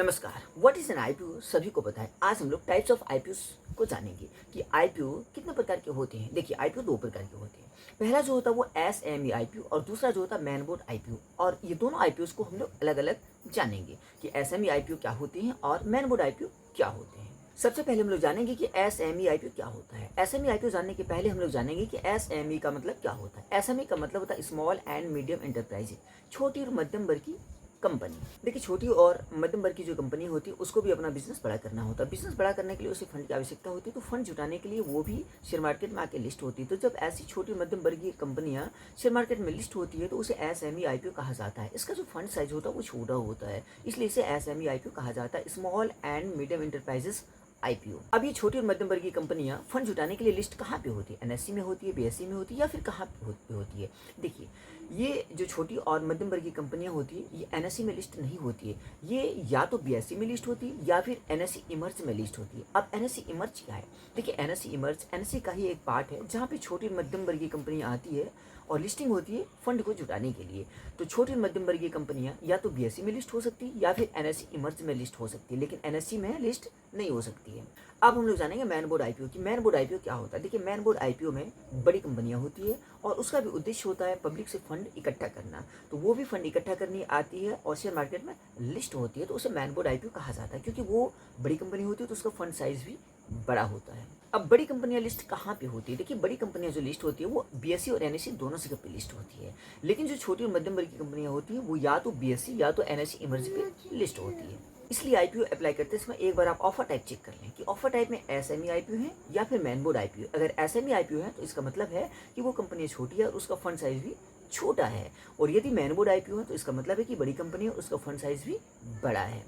नमस्कार। What is an IPO सभी को पता है। आज हम लोग टाइप्स ऑफ आईपीओ को जानेंगे कि आईपीओ कितने प्रकार के होते हैं। देखिए, आईपीओ दो प्रकार के होते हैं। पहला जो होता है वो एसएमई आईपीओ और दूसरा जो होता है मैन बोर्ड आईपीओ। और ये दोनों आईपीओ को हम लोग अलग अलग जानेंगे कि एसएमई आईपीओ क्या होते हैं और मैन बोर्ड आईपीओ क्या होते हैं। सबसे पहले हम लोग जानेंगे कि एसएमई आईपीओ क्या होता है। एसएमई आईपीओ जानने के पहले हम लोग जानेंगे कि एसएमई का मतलब क्या होता है। एसएमई का मतलब होता है स्मॉल एंड मीडियम एंटरप्राइज, छोटी और मध्यम वर्ग की कंपनी। देखिए, छोटी और मध्यम वर्ग की जो कंपनी होती है उसको भी अपना बिजनेस बड़ा करना होता है। बिजनेस बड़ा करने के लिए उसे फंड की आवश्यकता होती है, तो फंड जुटाने के लिए वो भी शेयर मार्केट में आके लिस्ट होती है। तो जब ऐसी छोटी मध्यम वर्गीय कंपनियां शेयर मार्केट में लिस्ट होती है तो उसे एसएमई आईपीओ कहा जाता है। इसका जो फंड साइज होता है वो छोटा होता है, इसलिए इसे एसएमई आईपीओ कहा जाता है, small and medium enterprises IPO. अब ये छोटी और मध्यम वर्गीय कंपनियां फंड जुटाने के लिए लिस्ट कहाँ पे होती है? एनएससी में होती है, बीएसई में होती है, या फिर कहाँ पे होती है? देखिए, ये जो छोटी और मध्यम वर्गीय कंपनियां होती है ये एनएससी में लिस्ट नहीं होती है। ये या तो बीएसई में लिस्ट होती है या फिर एनएससी इमर्ज में लिस्ट होती है। अब एनएससी इमर्ज क्या है? देखिए, एनएससी इमर्ज एनएससी का ही एक पार्ट है जहाँ पे छोटी और मध्यम वर्गीय कंपनियां आती है और लिस्टिंग होती है फंड को जुटाने के लिए। तो छोटी और मध्यम वर्गीय कंपनियां या तो बीएसई में लिस्ट हो सकती है या फिर एनएससी इमर्ज में लिस्ट हो सकती है, लेकिन एनएससी में लिस्ट नहीं हो सकती है। अब हम लोग जानेंगे मैन बोर्ड आईपीओ की। मैन बोर्ड आईपीओ क्या होता है? देखिए, मैन बोर्ड आईपीओ में बड़ी कंपनियां होती है और उसका भी उद्देश्य होता है पब्लिक से फंड इकट्ठा करना। तो वो भी फंड इकट्ठा करनी आती है और शेयर मार्केट में लिस्ट होती है, तो उसे मैन बोर्ड आईपीओ कहा जाता है, क्योंकि वो बड़ी कंपनी होती है तो उसका फंड साइज भी बड़ा होता है। अब बड़ी कंपनियां लिस्ट कहाँ पे होती है? देखिए, बड़ी कंपनियां जो लिस्ट होती है वो बीएसई और एनएससी दोनों जगह पे लिस्ट होती है, लेकिन जो छोटी और मध्यम वर्ग की कंपनियां होती है वो या तो बीएसई या तो एनएससी इमर्ज पे लिस्ट होती है। इसलिए आईपीओ अप्लाई करते समय एक बार आप ऑफर टाइप चेक कर लें कि ऑफर टाइप में एसएमई आईपीओ है या फिर मैन बोर्ड आईपीओ। अगर एसएमई आईपीओ है तो इसका मतलब है कि वो कंपनी छोटी है और उसका फंड साइज भी छोटा है, और यदि मैन बोर्ड आईपीओ है तो इसका मतलब है कि बड़ी कंपनी है और उसका फंड साइज भी बड़ा है।